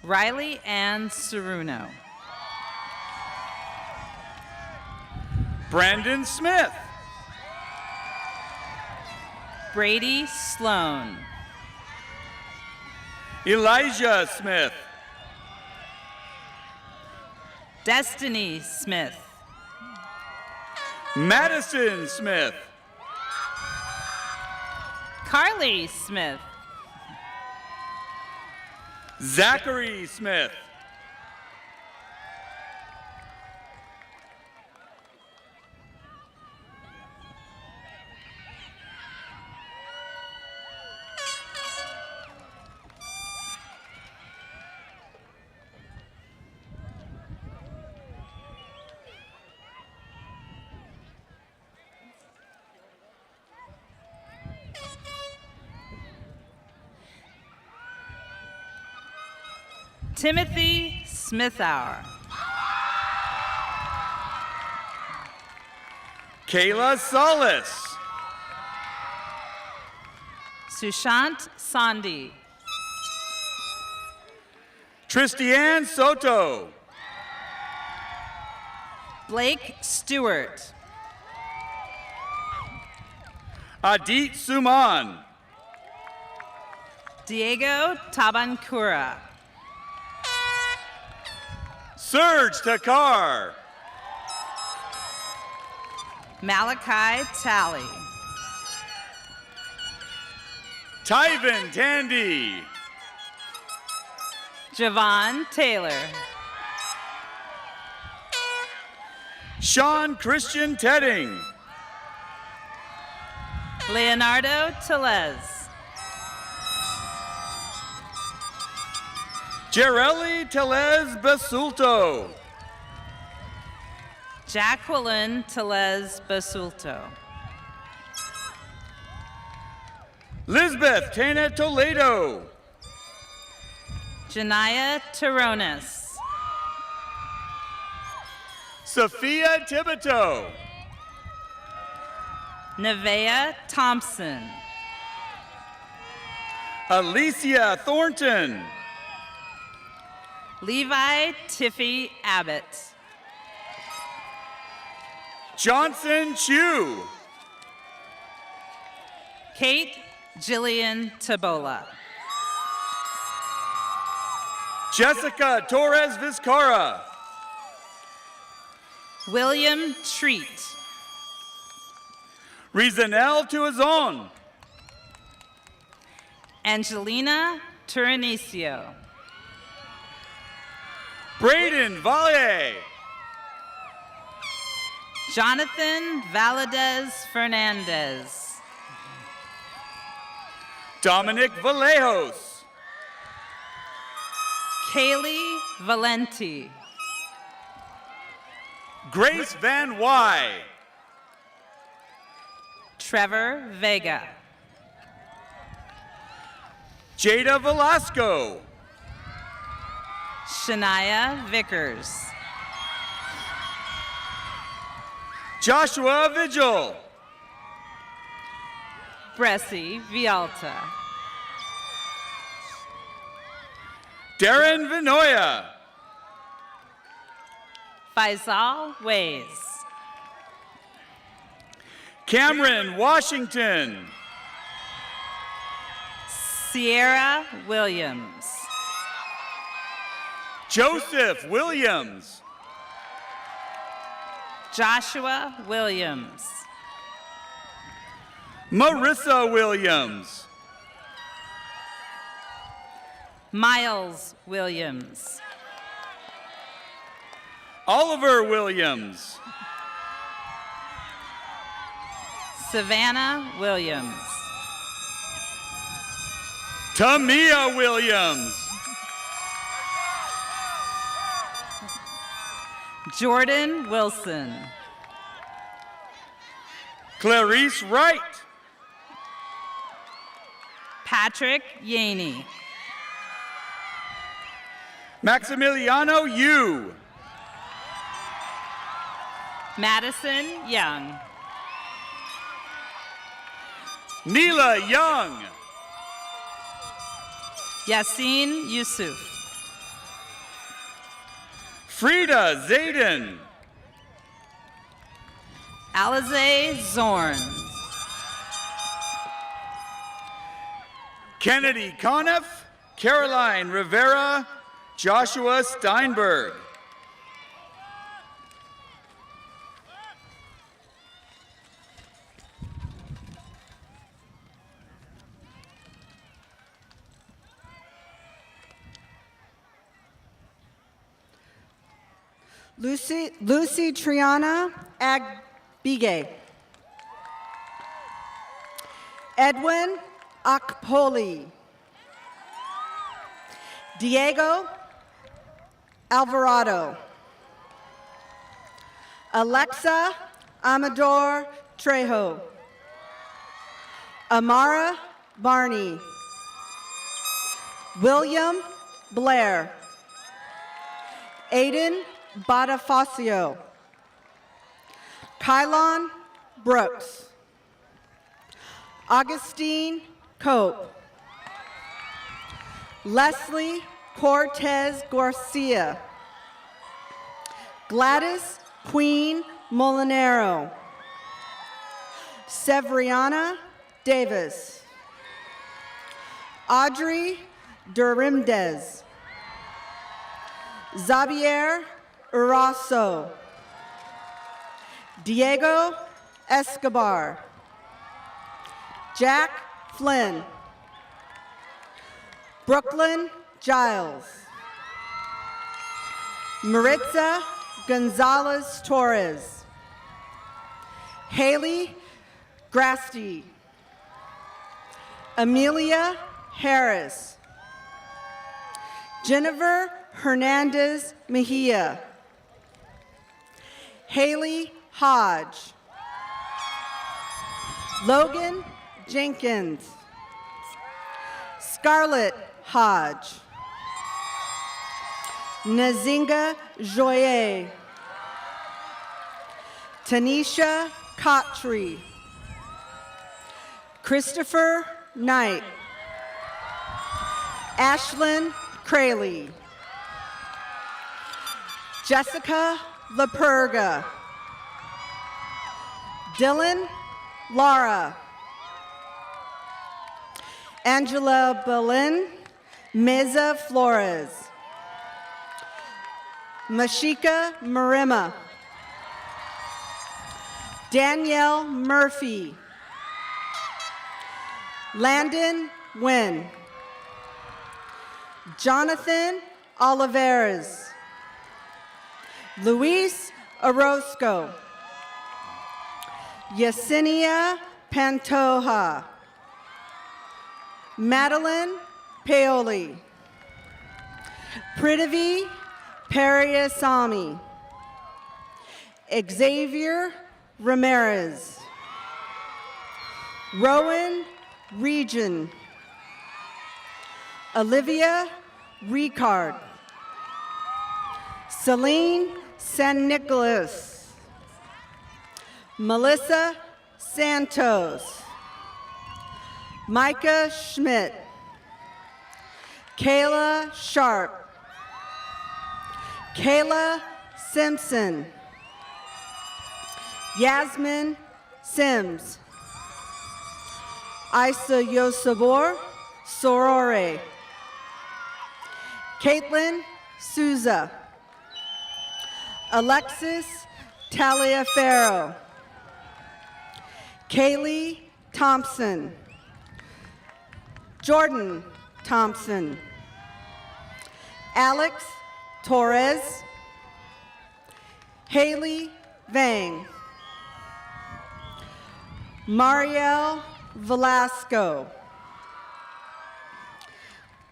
Riley Ann Ceruno.
Brandon Smith.
Brady Sloan.
Elijah Smith.
Destiny Smith.
Madison Smith.
Carly Smith.
Zachary Smith.
Timothy Smithour.
Kayla Solis.
Sushant Sandhi.
Tristiane Soto.
Blake Stewart.
Adit Suman.
Diego Tabancura.
Serge Takar.
Malachi Talley.
Tyven Tandy.
Javon Taylor.
Sean Christian Tedding.
Leonardo Telez.
Jereli Telez Basulto.
Jacqueline Telez Basulto.
Lisbeth Tana Toledo.
Janaya Taronis.
Sophia Thibodeau.
Nevaeh Thompson.
Alicia Thornton.
Levi Tiffy Abbott.
Johnson Chu.
Kate Jillian Tabola.
Jessica Torres Vizcarra.
William Treat.
Rizanel Tuazon.
Angelina Turinicio.
Braden Valle.
Jonathan Valadez Fernandez.
Dominic Vallejos.
Kaylee Valenti.
Grace Van Wy.
Trevor Vega.
Jada Velasco.
Shania Vickers.
Joshua Vigil.
Bressie Vialta.
Darren Vinoya.
Faisal Ways.
Cameron Washington.
Sierra Williams.
Joseph Williams.
Joshua Williams.
Marissa Williams.
Miles Williams.
Oliver Williams.
Savannah Williams.
Tamia Williams.
Jordan Wilson.
Clarice Wright.
Patrick Yaney.
Maximiliano Yu.
Madison Young.
Neela Young.
Yassine Yusuf.
Frida Zayden.
Alize Zorn.
Kennedy Conniff. Caroline Rivera. Joshua Steinberg.
Lucy Triana Agbige. Edwin Akpoli. Diego Alvarado. Alexa Amador Trejo. Amara Barney. William Blair. Aiden Badafacio. Kylon Brooks. Augustine Cope. Leslie Cortez Garcia. Gladys Queen Molinero. Severiana Davis. Audrey Durimdez. Xavier Uraso. Diego Escobar. Jack Flynn. Brooklyn Giles. Maritza Gonzalez Torres. Haley Grasty. Amelia Harris. Jennifer Hernandez Mejia. Haley Hodge. Logan Jenkins. Scarlett Hodge. Nazinga Joye. Tanisha Cottree. Christopher Knight. Ashlyn Crayley. Jessica LaPurga. Dylan Lara. Angela Belen Meza Flores. Mashika Marima. Danielle Murphy. Landon Nguyen. Jonathan Oliveras. Luis Orozco. Yesenia Pantoja. Madeline Paoli. Prithvi Periasamy. Xavier Ramirez. Rowan Region. Olivia Ricard. Celine San Nicolas. Melissa Santos. Micah Schmidt. Kayla Sharp. Kayla Simpson. Yasmin Sims. Isa Yosabor Sorore. Caitlin Souza. Alexis Taliaferro. Kaylee Thompson. Jordan Thompson. Alex Torres. Haley Vang. Marielle Velasco.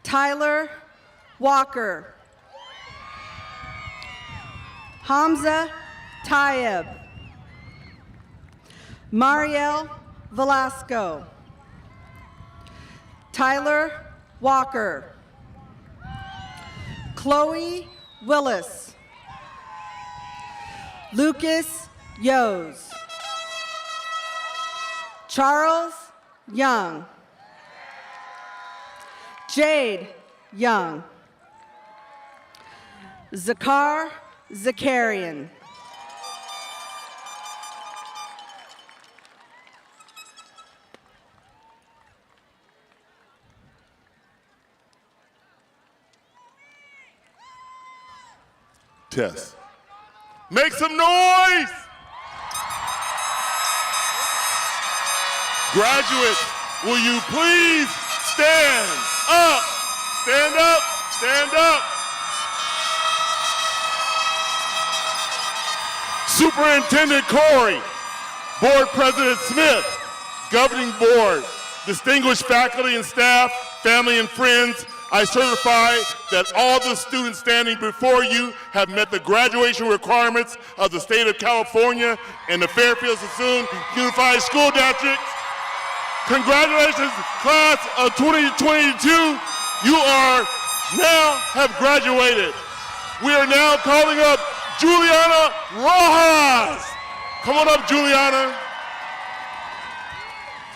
Tyler Walker. Hamza Tayeb. Marielle Velasco. Tyler Walker. Chloe Willis. Lucas Yos. Charles Young. Jade Young. Zakar Zakarian.
Test. Make some noise! Graduates, will you please stand up? Stand up, stand up. Superintendent Corey, Board President Smith, Governing Board, distinguished faculty and staff, family and friends, I certify that all the students standing before you have met the graduation requirements of the state of California and the Fairfield-Suisun Unified School District. Congratulations, class of 2022. You are now have graduated. We are now calling up Juliana Rojas. Come on up, Juliana.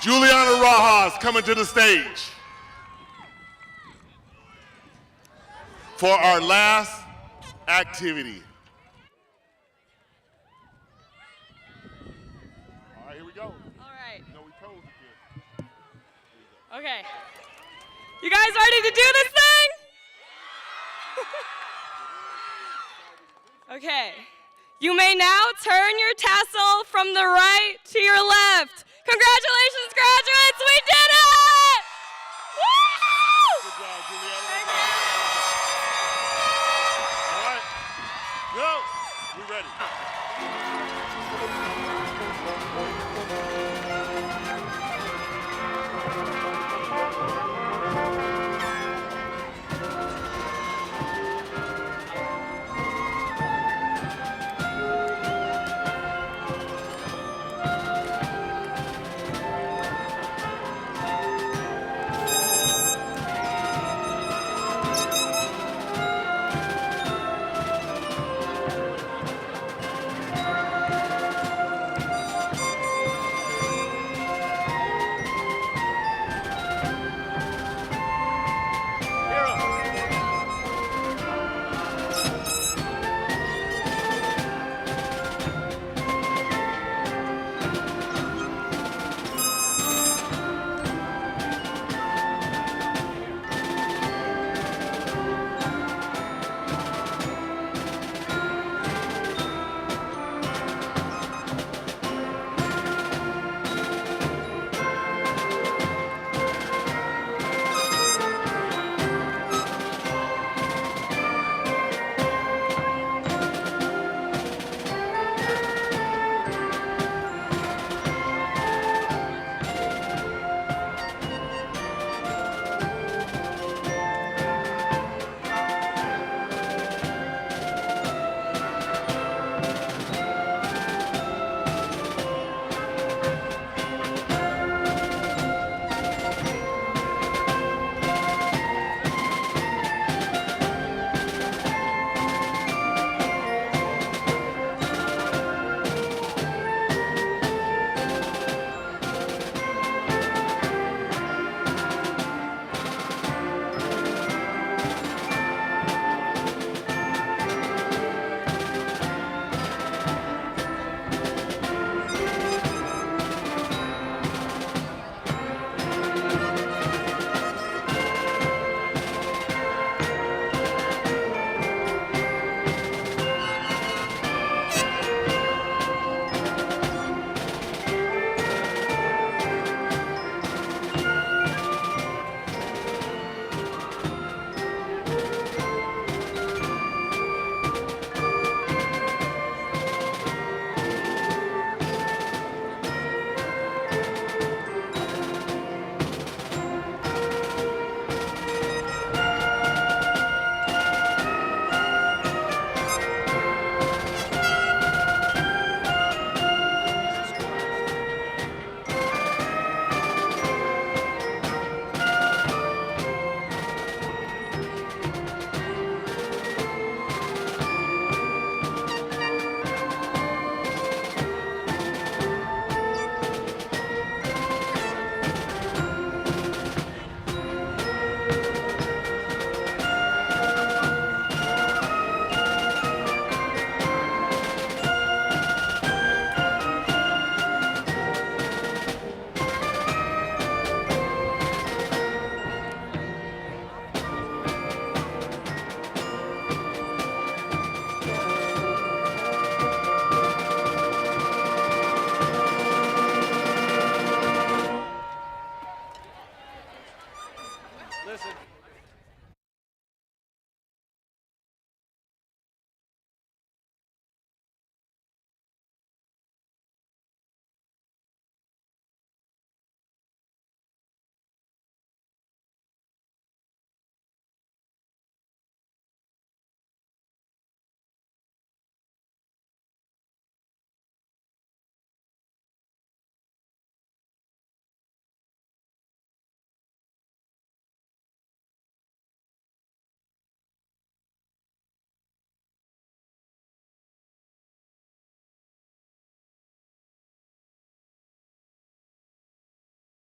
Juliana Rojas coming to the stage for our last activity. All right, here we go.
All right.
No, we told you.
Okay. You guys ready to do this thing? Okay. You may now turn your tassel from the right to your left. Congratulations, graduates! We did it! Woo!
Good job, Juliana.
Thank you.
All right. Go. We ready.